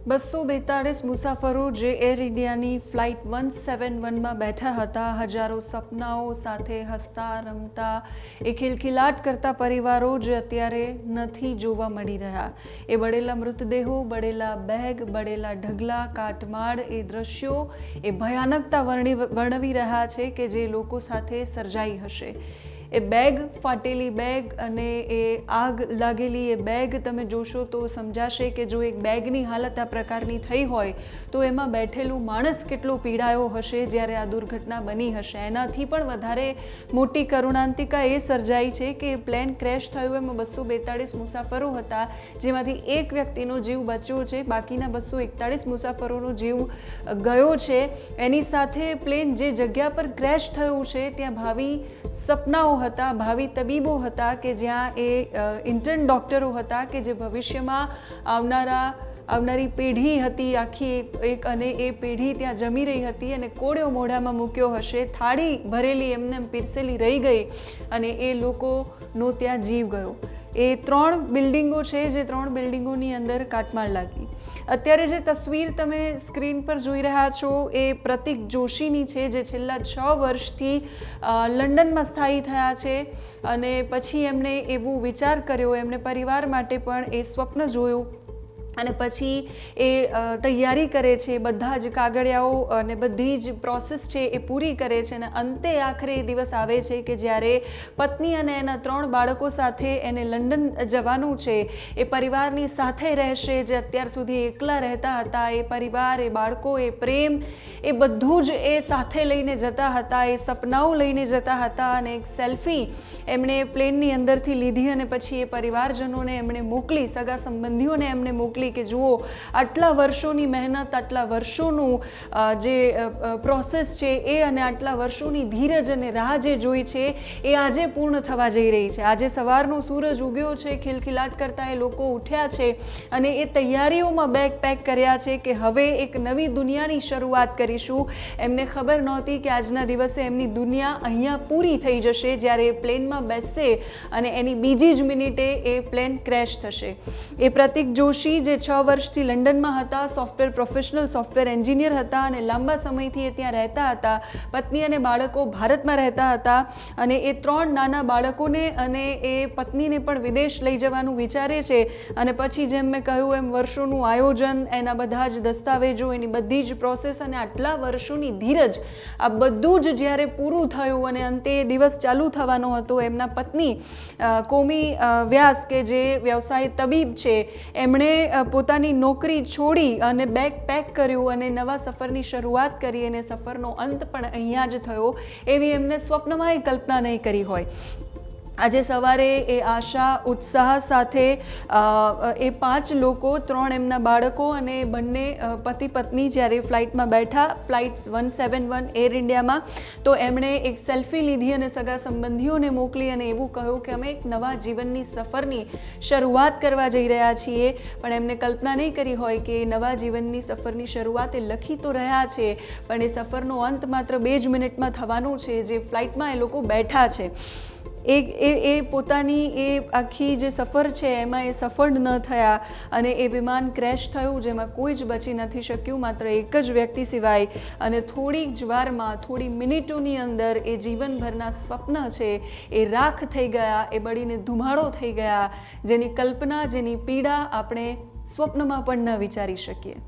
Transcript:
242 મુસાફરો જે એર ઇન્ડિયાની ફ્લાઇટ 171માં બેઠા હતા, હજારો સપનાઓ સાથે હસતા રમતા એ ખિલખિલાટ કરતા પરિવારો જે અત્યારે નથી જોવા મળી રહ્યા. એ બળેલા મૃતદેહો, બળેલા બેગ, બળેલા ઢગલા, કાટમાળ, એ દ્રશ્યો એ ભયાનકતા વર્ણવી રહ્યા છે કે જે લોકો સાથે સર્જાઈ હશે. એ બેગ, ફાટેલી બેગ અને એ આગ લાગેલી એ બેગ તમે જોશો તો સમજાશે કે જો એક બેગની હાલત આ પ્રકારની થઈ હોય તો એમાં બેઠેલું માણસ કેટલો પીડાયો હશે જ્યારે આ દુર્ઘટના બની હશે. એનાથી પણ વધારે મોટી કરુણાંતિકા એ સર્જાઈ છે કે પ્લેન ક્રેશ થયું એમાં 242 મુસાફરો હતા, જેમાંથી એક વ્યક્તિનો જીવ બચ્યો છે, બાકીના 241 મુસાફરોનો જીવ ગયો છે. એની સાથે પ્લેન જે જગ્યા પર ક્રેશ થયું છે ત્યાં ભાવિ સપનાઓ હતા, ભાવિ તબીબો હતા કે જ્યાં એ ઇન્ટર્ન ડૉક્ટરો હતા કે જે ભવિષ્યમાં આવનારી પેઢી હતી આખી એક, અને એ પેઢી ત્યાં જમી રહી હતી અને કોળિયો મોઢામાં મૂક્યો હશે, થાળી ભરેલી એમને પીરસેલી રહી ગઈ અને એ લોકોનો ત્યાં જીવ ગયો. એ 3 બિલ્ડિંગો છે જે 3 બિલ્ડિંગોની અંદર કાટમાળ લાગી. અત્યારે જે તસવીર તમે સ્ક્રીન પર જોઈ રહ્યા છો એ પ્રતિક જોશીની છે, જે છેલ્લા 6 વર્ષથી લંડનમાં સ્થાયી થયા છે અને પછી એમણે એવું વિચાર કર્યો, એમણે પરિવાર માટે પણ એ સ્વપ્ન જોયું અને પછી એ તૈયારી કરે છે, બધા જ કાગળિયાઓ અને બધી જ પ્રોસેસ છે એ પૂરી કરે છે અને અંતે આખરે એ દિવસ આવે છે કે જ્યારે પત્ની અને એના 3 બાળકો સાથે એને લંડન જવાનું છે. એ પરિવારની સાથે રહેશે જે અત્યાર સુધી એકલા રહેતા હતા. એ પરિવાર, એ બાળકો, એ પ્રેમ, એ બધું જ એ સાથે લઈને જતા હતા, એ સપનાઓ લઈને જતા હતા. અને એક સેલ્ફી એમણે પ્લેનની અંદરથી લીધી અને પછી એ પરિવારજનોને એમણે મોકલી, સગા સંબંધીઓને એમણે મોકલી કે જુઓ આટલા વર્ષોની મહેનત, આટલા વર્ષોનું જે પ્રોસેસ છે એ અને આટલા વર્ષોની ધીરજ અને રાહ જે જોઈ છે એ આજે પૂર્ણ થવા જઈ રહી છે. આજે સવારનો સૂરજ ઉગ્યો છે, ખિલખિલાટ કરતા એ લોકો ઉઠ્યા છે અને એ તૈયારીઓમાં બેગ પેક કર્યા છે કે હવે એક નવી દુનિયાની શરૂઆત કરીશું. એમને ખબર નહોતી કે આજના દિવસે એમની દુનિયા અહીંયા પૂરી થઈ જશે જ્યારે એ પ્લેનમાં બેસશે અને એની બીજી જ મિનિટે એ પ્લેન ક્રેશ થશે. એ પ્રતિક જોશી જે 6 વર્ષથી લંડનમાં હતા, સોફ્ટવેર પ્રોફેશનલ, સોફ્ટવેર એન્જિનિયર હતા અને લાંબા સમયથી એ ત્યાં રહેતા હતા. પત્ની અને બાળકો ભારતમાં રહેતા હતા અને એ 3 નાના બાળકોને અને એ પત્નીને પણ વિદેશ લઈ જવાનું વિચારે છે. અને પછી જેમ મેં કહ્યું એમ વર્ષોનું આયોજન, એના બધા જ દસ્તાવેજો, એની બધી જ પ્રોસેસ અને આટલા વર્ષોની ધીરજ, આ બધું જ જ્યારે પૂરું થયું અને અંતે એ દિવસ ચાલુ થવાનો હતો, એમના પત્ની કોમી વ્યાસ કે જે વ્યવસાય તબીબ છે, એમણે પોતાની નોકરી છોડી અને બેગ પેક કર્યું અને નવા સફરની શરૂઆત કરી અને સફરનો અંત પણ અહીંયા જ થયો એવી એમને સ્વપ્નમાંય કલ્પના નહીં કરી હોય. આજે સવારે એ આશા, ઉત્સાહ સાથે એ 5 લોકો, 3 એમના બાળકો અને બંને પતિ પત્ની જ્યારે ફ્લાઇટમાં બેઠા, ફ્લાઇટ 171 એર ઇન્ડિયામાં, તો એમણે એક સેલ્ફી લીધી અને સગા સંબંધીઓને મોકલી અને એવું કહ્યું કે અમે એક નવા જીવનની સફરની શરૂઆત કરવા જઈ રહ્યા છીએ. પણ એમને કલ્પના નહીં કરી હોય કે નવા જીવનની સફરની શરૂઆત એ લખી તો રહ્યા છે પણ એ સફરનો અંત માત્ર 2 જ મિનિટમાં થવાનો છે. જે ફ્લાઇટમાં એ લોકો બેઠા છે એ પોતાની એ આખી જે સફર છે એમાં એ સફળ ન થયા અને એ વિમાન ક્રેશ થયું જેમાં કોઈ જ બચી નથી શક્યું, માત્ર એક જ વ્યક્તિ સિવાય. અને થોડીક જ વારમાં, થોડી મિનિટોની અંદર એ જીવનભરના સ્વપ્ન છે એ રાખ થઈ ગયા, એ બળીને ધુમાડો થઈ ગયા, જેની કલ્પના, જેની પીડા આપણે સ્વપ્નમાં પણ ન વિચારી શકીએ.